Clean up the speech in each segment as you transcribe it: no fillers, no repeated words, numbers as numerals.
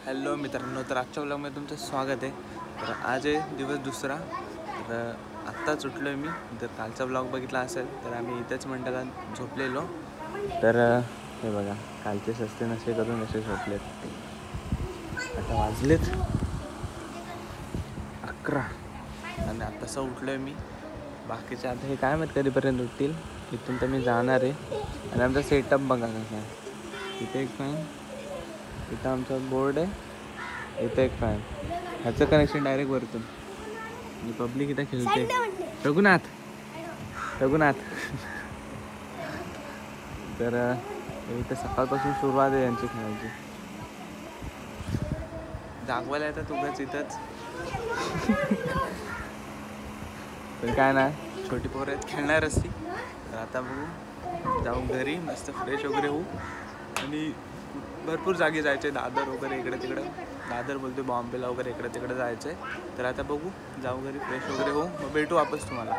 Hello मित्रांनो, तर आजच्या व्लॉगमध्ये तुमचं स्वागत आहे. तर आज आहे दिवस दुसरा. तर आत्ताच उठलो आहे मी. जर कालचा व्लॉग बघितला असेल तर आम्ही इथंच मंडळात झोपलेलो. तर हे बघा, कालचे सस्ते नसे करून असे झोपलेत. आता वाजलेत 11 आणि आत्तासं उठलो आहे मी. बाकीचे आता हे काय माहीत कधीपर्यंत उठतील. इथून तर मी जाणार आहे. आणि आमचा सेटअप बघा कसा आहे. इथे एक फॅन, इथं आमचा बोर्ड आहे, इथं एक फॅन. ह्याचं कनेक्शन डायरेक्ट वरतून. आणि पब्लिक इथं खेळते. रघुनाथ तर इथं सकाळपासून सुरुवात आहे यांची खेळायची. जागवायला येतात उगाच इथंच. पण काय नाही, छोटी पोरं आहेत, खेळणार असती. तर आता बघू, जाऊ घरी मस्त फ्रेश वगैरे होऊ. आणि भरपूर जागी जायचे, दादर वगैरे इकडे तिकडं. दादर बोलतो, बॉम्बेला वगैरे इकडे तिकडे जायचं आहे. तर आता बघू, जाऊ घरी फ्रेश वगैरे होऊ, मग भेटू वापस तुम्हाला.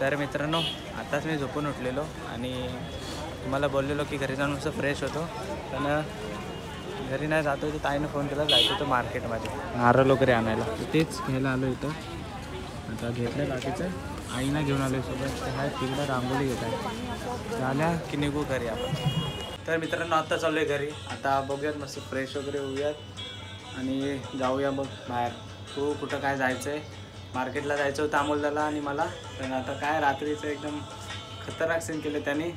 तर मित्रांनो, आताच मी झोपून उठलेलो आणि तुम्हाला बोललेलो की घरी जाऊन असं फ्रेश होतो. पण घरी नाही जातो, तर ताईनं फोन केला, जायचं होतं मार्केटमध्ये नारळ वगैरे आणायला. तेच घ्यायला आलो इथं. आता घेतलं बाकीचं, आईना घेऊन आलो सोबत. ते हा तिकडं रांगोळी घेत आहे. झाल्या की निघू घरी आपण. तर मित्रांनो, आत्ता चाललो आहे घरी. आता बघूयात, मस्त फ्रेश वगैरे होऊयात आणि जाऊया मग बाहेर. तू कुठं काय जायचं आहे? मार्केटला जायचं होतं अमोलदाला आणि मला. पण आता काय रात्रीचं एकदम खतरनाक सीन केले त्याने.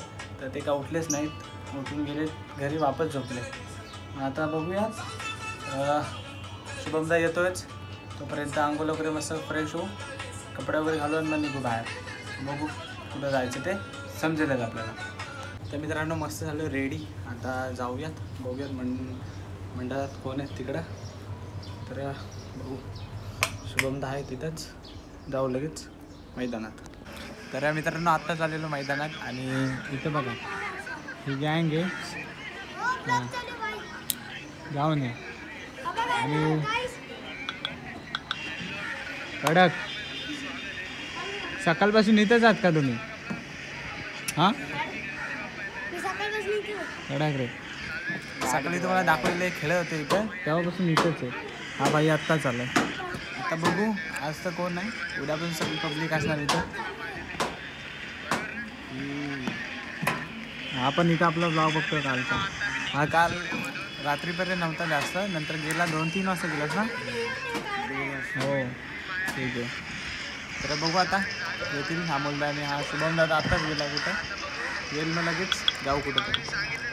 तर ते का उठलेच नाहीत, उठून गेले घरी, वापस झोपले. आता बघूयात, शुभमदा येतोच. तोपर्यंत अंघोळ वगैरे मस्त फ्रेश होऊ, कपडे वगैरे घालून मग निघू बाहेर. बघू कुठं जायचं ते समजेलच आपल्याला. तर मित्रांनो, मस्त झालं रेडी. आता जाऊयात, बघूयात मंडळात कोण आहेत तिकडं. तर बघू, शुभमदा आहे तिथंच, जाऊ लगेच मैदानात. तर मित्रांनो, आत्ता चाललेलो मैदानात. आणि इथं बघा, ही गँग आहे, जाऊन ये. आणि कडक, सकाळपासून इथंच आहात का तुम्ही? हां, कडक रे. सकाळी तुम्हाला दाखवलेले खेळ होते इथं, तेव्हापासून इथंच आहे. हा बाई आत्ता चालू आहे. आता बघू, आज तर कोण नाही, उद्या पण सगळी पब्लिक असणार इथं. हा पण इथं आपला ब्लॉग बघतो कालचा. हा काल रात्रीपर्यंत नव्हता जास्त, नंतर गेला 2-3 वाजता गेलास ना? हो, ठीक आहे. तर बघू आता येतील अमोलदा आणि हा शुभमदा. आत्ताच गेला कुठं, येईल मग लगेच जाऊ कुठं तरी.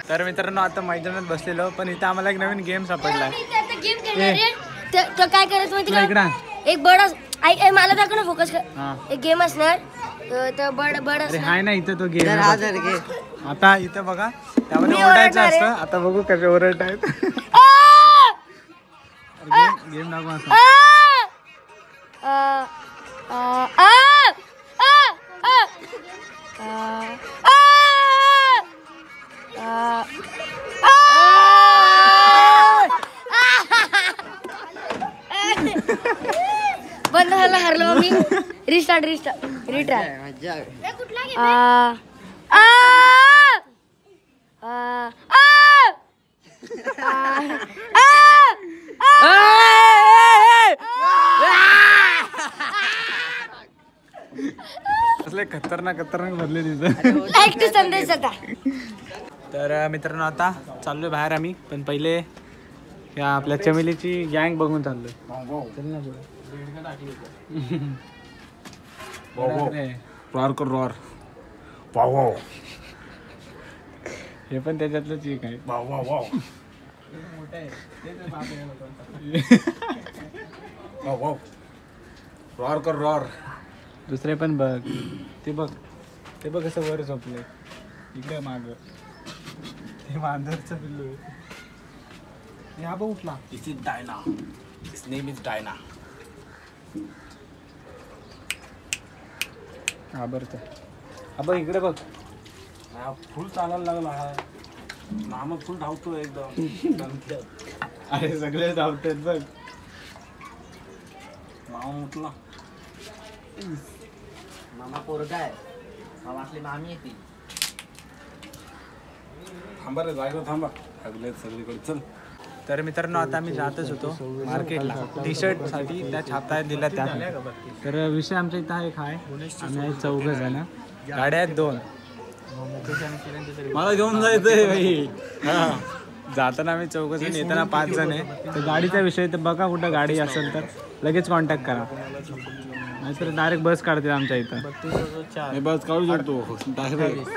तर मित्रांनो, आता मैदानात बसलेलो, पण इथं आम्हाला एक नवीन गेम सापडला आहे. काय करायचं माहिती का? एक बडा मला दाखव ना, फोकस कर. एक गेम असणार, तर बड हाय ना इथं तो गेम. आता इथं बघा, त्यामध्ये ओरडायचं असतं. आता बघू कसे ओरडत आहेत. गेम दाखव असं. बंद झाला, हरलो मी. रिस्टार्ट. असले खतरनाक बदले तिथं. संदेश होता. तर मित्रांनो, आता चाललोय बाहेर आम्ही. पण पहिले या आपल्या चमेलीची गँग बघून चाललोय. चल ना पुढे. हे पण त्याच्यातलंच एक आहे. रॉर. दुसरे पण बघ, ते बघ कसं वर झोपलंय. इकडे माग ते मांजरचं पिल्लू. हा बघ उठला. This is Dinah. His name is Dinah. हा बरं, तर हा बघ इकडे बघ. फुल चालायला लागला हा नामक फुल धावतो एकदम. अरे सगळे धावतात बघ. मामा उठला. मामा पोरगा आहे. मामातली मामी येते. थांबा रे जायला थांबा. लागले सगळीकडे चल. तर मित्रांनो आता आम्ही जातच होतो मार्केटला टी शर्टसाठी. त्या छापतायत दिल्या त्या. तर विषय आमच्या इथं एक आहे. आम्ही आहे 4 जण. गाड्या आहेत 2. मला घेऊन जायचंय भाई. जाताना आम्ही 4 जण, येताना 5 जण आहे. तर गाडीचा विषय तर बघा, कुठं गाडी असेल तर लगेच कॉन्टॅक्ट करा, नाहीतर डायरेक्ट बस काढतील आमच्या इथं. मी बस काढू शकतो डायरेक्ट.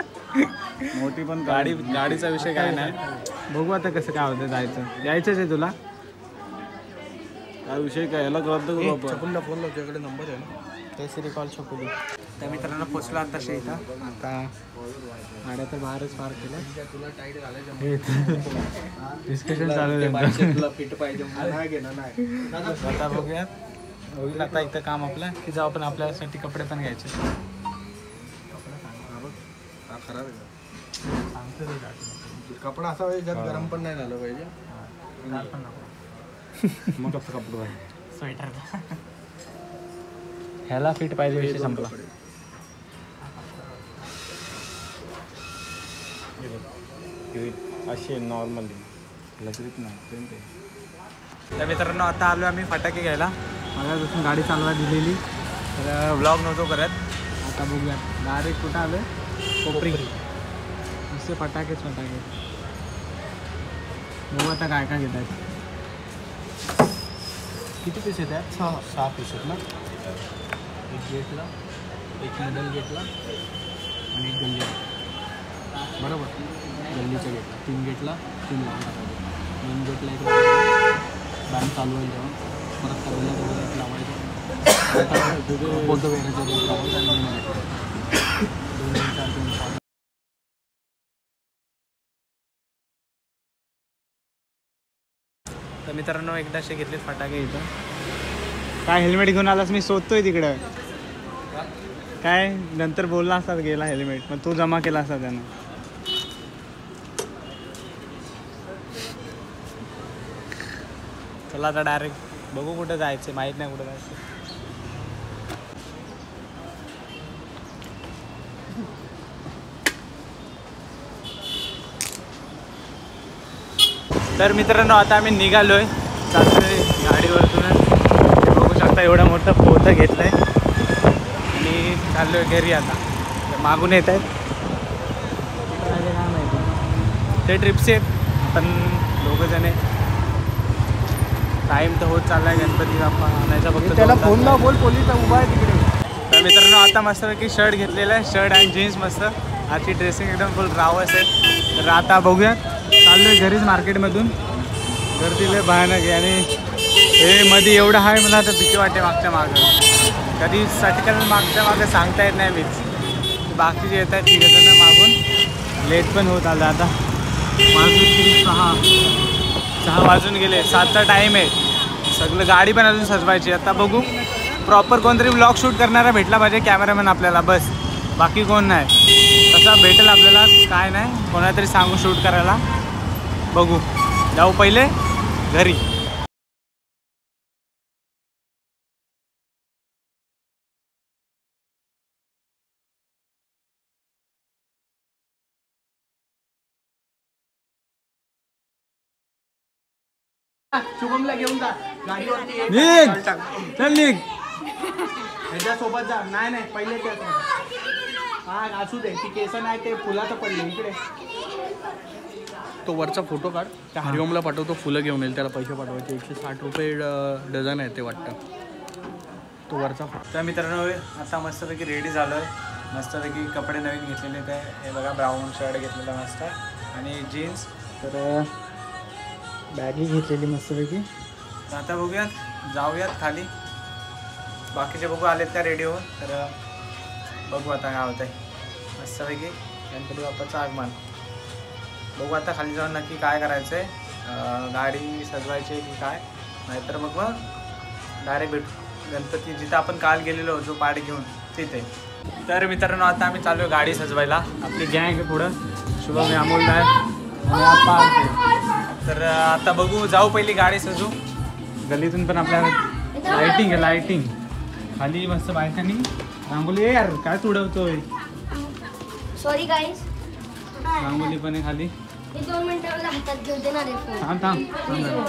मोठी पण गाडीचा विषय काय नाही. बघू आता कसं काय होतं. यायचंच आहे तुला. काय विषय काय याला रद्द करू आपण. फोन तुझ्याकडे नंबर आहे ना. केसरी कॉल छकुली. त्या मित्रांनो पोचलो आता इथं. आता गाड्या तर बाहेरच पार्क केलं. तुला टाईट घालायचं. डिस्कशन चालू आहे. तुला फिट पाहिजे नाही घेणार नाही. आता बघूयात. होईल आता इथं काम आपलं की जाऊ आपण आपल्यासाठी कपडे पण घ्यायचे. खराब आहे. कपडा असा पाहिजे ज्यात गरम पण नाही झालं पाहिजे. मग कसं कपडे स्वेटर ह्याला फिट पाहिजे. विषय संपला. असे नॉर्मली लगेच नाही. तर मित्रांनो आता आलो आम्ही फटाके घ्यायला. मला जसून गाडी चालवा दिलेली तर व्लॉग नव्हतो करत. आता बघूया डायरेक्ट कुठं आलो. कोपरी. नुसते फटाकेच फटाके. बघू आता काय काय घेत आहेत. किती पीस येत आहेत. 6 पीस आहेत ना. एक गेटला, एक मिडल गेटला आणि एक गल्ली. बरोबर. गल्लीच्या गेटला 3 गेटला 3 लावून टाकायचे. मेन गेटला एक बँक चालू आहे जेव्हा परत त्या गल्ल्या तेवढं एक लावायचं. बोलतो वेगळ्याच्या गेट लावायचं आणि मेन गेट 2 4 3 4. तर मित्रांनो एकदा असे घेतले फटाके इथं. काय हेल्मेट घेऊन आलास. मी शोधतोय तिकडं. काय नंतर बोलला असतात गेला हेल्मेट. मग तू जमा केला असता त्यानं. चला आता डायरेक्ट बघू कुठं जायचं. माहीत नाही कुठं जायचं. तर मित्रांनो आता आम्ही निघालोय. चालतोय गाडीवरतूनच. बघू शकता एवढा मोठा पोतं घेतलाय आणि चाललोय घरी. आता मागून येत आहेत. काय माहिती ते ट्रिप्स आहेत. आपण 2 जण. टाईम तर होत चाललाय. गणपती बाप्पा आणायचा फक्त. त्याला फोन लाव. बोल पोलीस उभा आहे तिकडे. तर मित्रांनो आता मस्तपैकी शर्ट घेतलेला आहे. शर्ट आणि जीन्स मस्त. आजची ड्रेसिंग एकदम फुल रावस आहे. तर आता बघूयात. चाललोय घरीच मार्केटमधून. गर्दी लय भयानक आहे आणि हे मध्ये एवढं आहे. मला आता भीती वाटते मागच्या मागं. कधी सटकन मागच्या मागं सांगता येत नाही मीच. बाकीचे येत आहेत 3 जण मागून. लेट पण होत आलं. आता वाजून 6 वाजून गेले. 7चा टाईम आहे. सगळं गाडी पण अजून सजवायची. आता बघू प्रॉपर कोणतरी ब्लॉग शूट करणारा भेटला पाहिजे. कॅमेरामॅन आपल्याला बस. बाकी कोण नाही. तसा भेटेल आपल्याला काय नाही. कोणाला तरी सांगू शूट करायला. बघू. जाऊ पहिले घरी. शुभमला घेऊन जा गाडीवरती. निघ. चल निघ. ह्याच्यासोबत जा. नाही नाही पहिले त्याच. हा असू दे. ती केस नाही ते फुलाचं पडले इकडे. तो वरचा फोटो काढ. त्या हरिओमला पाठवतो. फुलं घेऊन येईल. त्याला पैसे पाठवायचे. 160 रुपये डझन आहे ते वाटतं. तो वरचा फोटो. तर मित्रांनो आता मस्तपैकी रेडी झालो आहे. मस्तपैकी कपडे नवीन घेतलेले. ते हे बघा ब्राऊन शर्ट घेतलेला मस्त आणि जीन्स. तर बॅगी घेतलेली मस्तपैकी. तर आता बघूयात. जाऊयात खाली. बाकीचे बघू आलेत त्या रेडी होऊन. तर बघू आता काय होतं आहे. मस्तपैकी गणपती बाप्पाचं आगमन. बघू आता खाली जाऊन नक्की काय करायचं आहे. गाडी सजवायची की काय. नाहीतर मग डायरेक्ट भेटू गणपती जिथं आपण काल गेलेलो जो पाठ घेऊन तिथे. तर मित्रांनो आता आम्ही चालू आहे गाडी सजवायला. आपली गँग आहे पुढं, शुभम आहे, अमोल आहे आणि आप्पा आहे. तर आता बघू, जाऊ पहिली गाडी सजू. गल्लीतून पण आपल्याला लाइटिंग आहे, लाइटिंग खाली मस्त बायकांनी रांगोली. यार काय तुडवतोय, सॉरी गाईज. रांगोली पण आहे खाली. हे 2 मिनिटावर हातात घेऊन देणार आहे फोन. थांब थांब थांब जरा.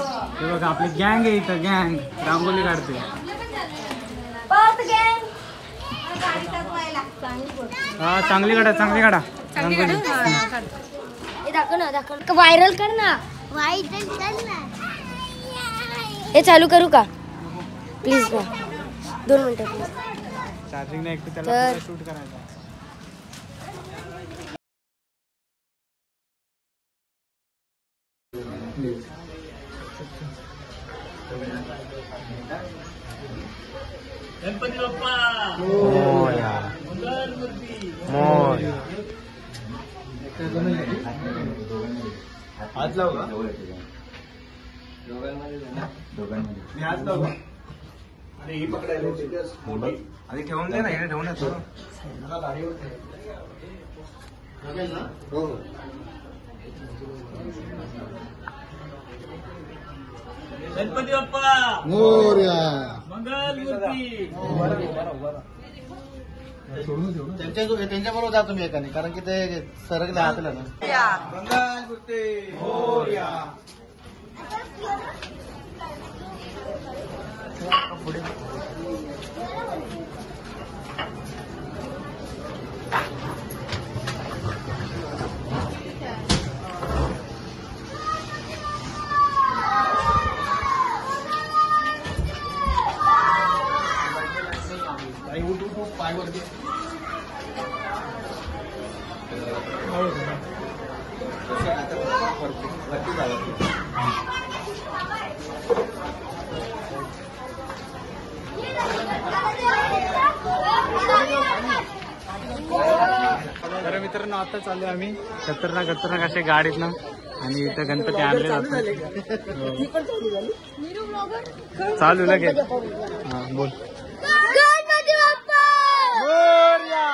हे बघा आपली गँग आहे इथं, गँग रांगोली काढते. हा चांगली काढा, चांगली काढा रांगोली. हे दाखव ना, दाखव. व्हायरल कर ना, व्हायरल कर ना. हे चालू करू का प्लीज ना, 2 मिनिटं प्लीज. चार्जिंग नाही, एक त्याला शूट करायचं. गणपती बाप्पा मोरया. मोरया. हात लावू का? मी हात लावू का? आणि ही पकडायला मोठी आधी ठेवून दे ना, हे ठेवून येतो. हो. गणपती बाप्पा मोरया. मंगल मूर्ती. त्यांच्या बरोबर जा तुम्ही एकाने, कारण की ते सरकले हातला ना. मंगल मूर्ती मोरया. पाय वरती. तर मित्रांनो आता चालू आहे आम्ही खतरनाक असे गाडीत ना, आणि इथं गणपती आणले जातात. चालू लगेच. हा बोल. गणपती बाप्पा मोरया.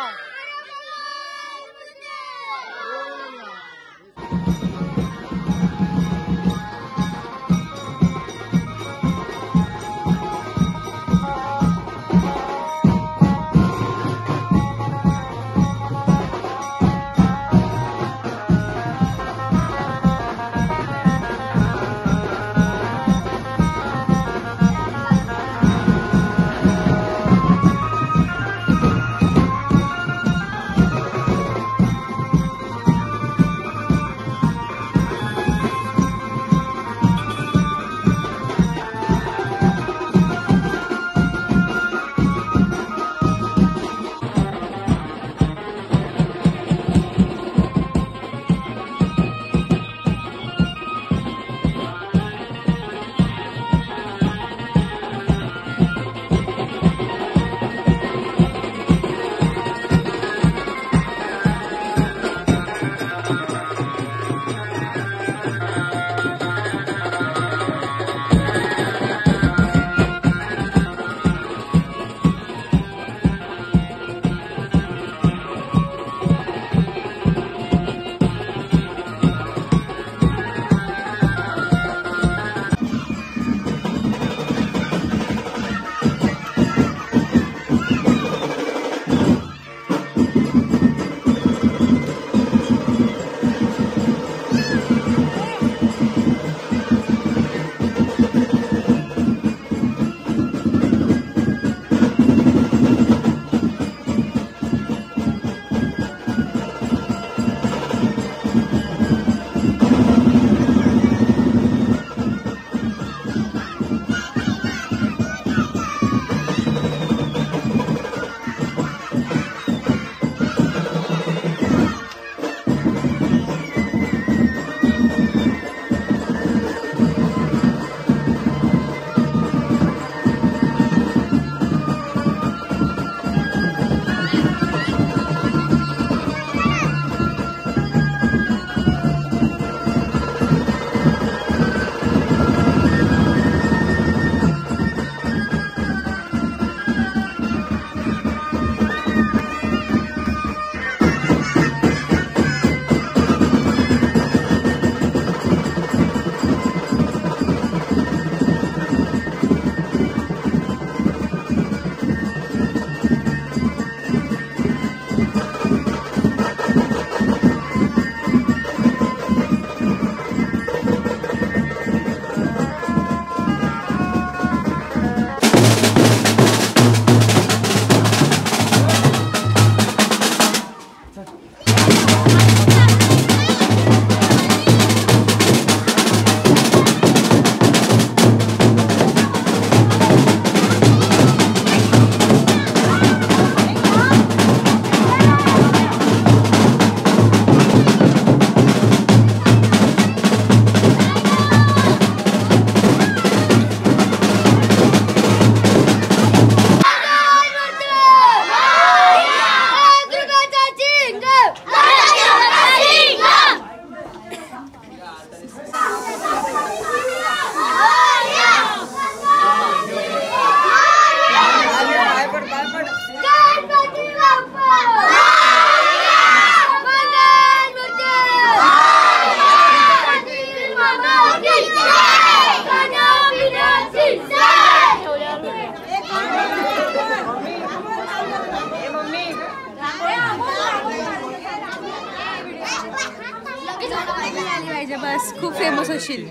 बघितलं बस खूप फेमस होशील.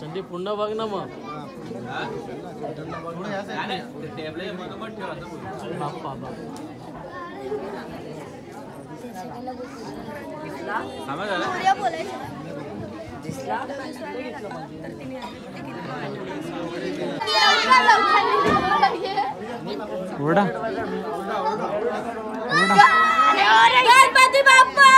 संदीप पुन्हा बघ ना मग. ओरडा गणपती बाप्पा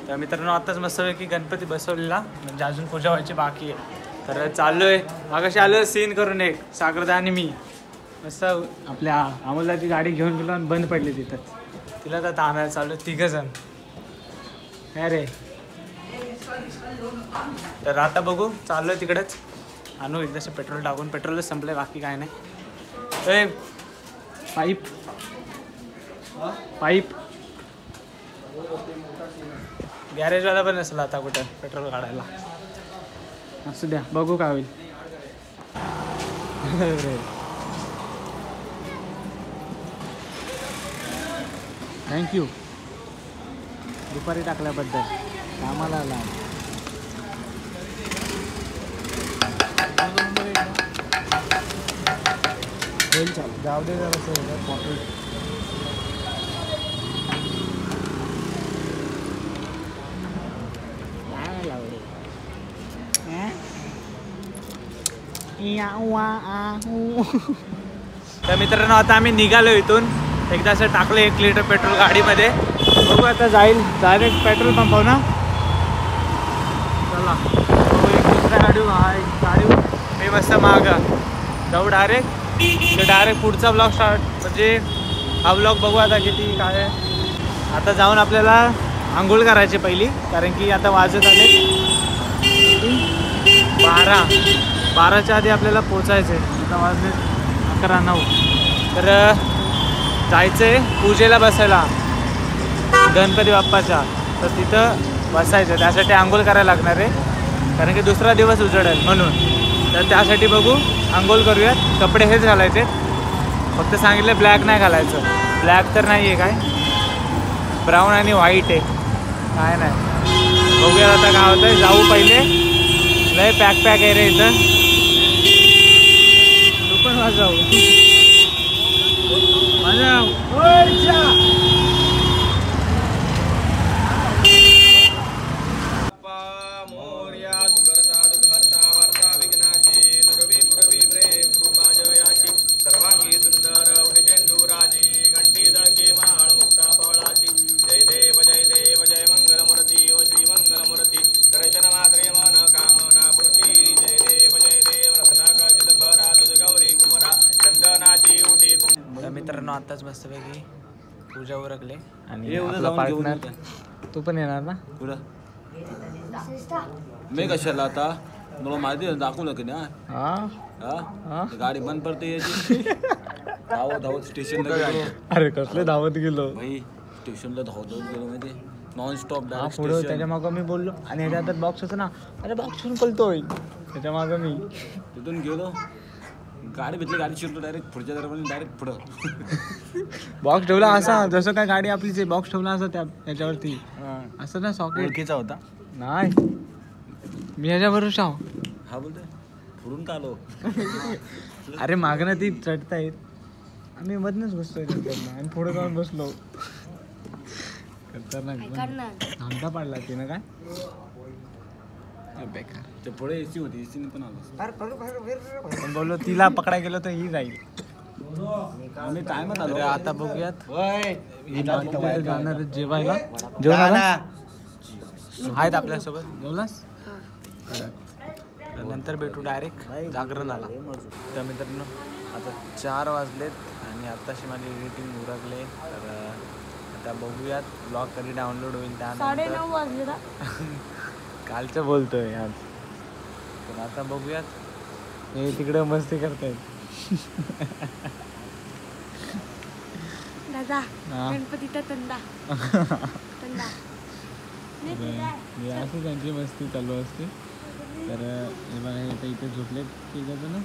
तर मित्रांनो आताच मस्तपैकी गणपती बसवलेला, म्हणजे अजून पूजा व्हायची बाकी आहे. तर चाललोय मागाशी आलो सीन करून एक सागरदा आणि मी मस्त आपल्या अमोलदाची गाडी घेऊन गेलो आणि बंद पडली तिथंच. तिला तर आणायला चालू 3 जण. अरे तर आता बघू चाललोय तिकडेच आणू एकदाशी पेट्रोल टाकून. पेट्रोलच संपलंय बाकी काय नाही. ए पाईप पाईप गॅरेजवाला पण नसला आता कुठं पेट्रोल काढायला. असू द्या बघू काय होईल. थँक्यू दुपारी टाकल्याबद्दल. कामाला आला होईल. चालू जाऊ दे जरा बॉटल. तर मित्रांनो आता आम्ही निघालो इथून. एकदा असं टाकलं 1 लिटर पेट्रोल गाडीमध्ये. बघू आता जाईल डायरेक्ट पेट्रोल पंप ना. चला एक दुसऱ्या गाडी मी मस्त मागा जाऊ डायरेक्ट पुढचा ब्लॉग स्टार्ट. म्हणजे हा ब्लॉग बघू आता किती काय आहे. आता जाऊन आपल्याला आंघोळ करायची पहिली, कारण की आता वाजत आले 12च्या आधी आपल्याला पोचायचं आहे. आता वाजले 11:09. तर जायचं आहे पूजेला बसायला गणपती बाप्पाच्या. तर तिथं बसायचं, त्यासाठी आंघोळ करायला लागणार आहे, कारण की दुसरा दिवस उजडेल म्हणून. तर त्यासाठी बघू आंघोळ करूयात. कपडे हेच घालायचे, फक्त सांगितलं ब्लॅक नाही घालायचं. ब्लॅक तर नाही आहे काय, ब्राऊन आणि व्हाईट आहे. काय नाही बघूया आता काय होतं आहे. जाऊ पहिले. लय पॅक आहे रे इथं. तू पण वाजव मित्रांनो आताच मस्तपैकी पूजा उरकले आणि आपला पार्टनर. तू पण येणार ना पुढं? मी कशाला आता मला माहिती आहे दाखवू नका ना. हा गाडी बंद पडते याची. धावत स्टेशनला गेलो. अरे कसले धावत गेलो भाई, स्टेशनला धावत गेलो माहिती नॉन स्टॉप डायरेक्ट पुढं. त्याच्या मागं मी बोललो आणि ह्याच्या हातात बॉक्स होतं ना. अरे बॉक्स घेऊन पळतोय त्याच्या मागं मी. तिथून गेलो, गाडी भेटली, गाडी शिरलो डायरेक्ट पुढच्या दरम्यान डायरेक्ट पुढं. बॉक्स ठेवला असा जसं काय गाडी आपलीच आहे. बॉक्स ठेवला असं त्याच्यावरती असं ना. सॉकेट ओळखीचा होता नाही, मी ह्याच्याबरोबर शाव. हा बोलतोय पुढून का आलो. अरे मागणं ती चढतायत, आम्ही मधनच बसतोय आणि पुढे जाऊन बसलो. खतरनाक धामटा पाडला तिनं काय. बेकार. ते पुढे एसी होती, एसीने पण आलो. पण बोललो तिला पकडाय गेलो तर ही जाईल. आम्ही टायमात आलो. तर आता बघूयात जाणार जेवायला. जेवणाला आहेत आपल्यासोबत. जेवलास? नंतर भेटू डायरेक्ट जागरणाला. तर मित्रांनो आता 4 वाजलेत आणि आत्ताशी माझी एडिटिंग उरकले. तर आता बघूयात ब्लॉग कधी डाउनलोड होईल. त्यानंतर 9:30 वाजले ना. कालचं बोलतोय आज. तर आता बघूयात. हे तिकडे मस्ती करतायत. दादा हा. गणपतीचा तंदा तंदा असं त्यांची मस्ती चालू असते. तर हे बघा हे तर इथे झोपलेत ठीक आहे ना.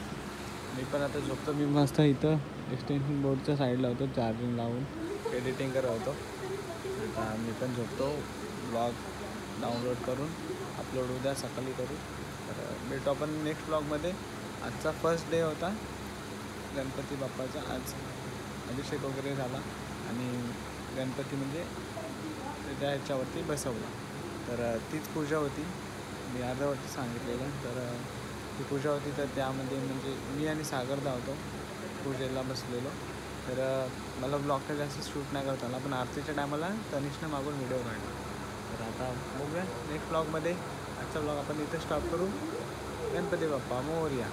मी पण आता झोपतो. मी मस्त इथं एक्सटेन्शन बोर्डच्या साईडला होतो चार्जिंग लावून एडिटिंग करत होतो. आता मी पण झोपतो. ब्लॉग डाउनलोड करून अपलोड उद्या सकाळी करू. तर भेटू आपण नेक्स्ट ब्लॉगमध्ये. आजचा फर्स्ट डे होता गणपती बाप्पाचा. आज अभिषेक वगैरे झाला आणि गणपती म्हणजे त्याच्या ह्याच्यावरती बसवला. तर तीच पूजा होती. मी अर्धवट सांगितलेलं. तर ती पूजा होती. तर त्यामध्ये म्हणजे मी आणि सागरदा होतो पूजेला बसलेलो. तर मला ब्लॉग काही जास्त शूट नाही करता आला. पण आरतीच्या टायमाला तनिषनं मागून व्हिडिओ काढला. तर आता बघूया नेक्स्ट ब्लॉगमध्ये. आजचा ब्लॉग आपण इथे स्टॉप करू. गणपती बाप्पा मोरया.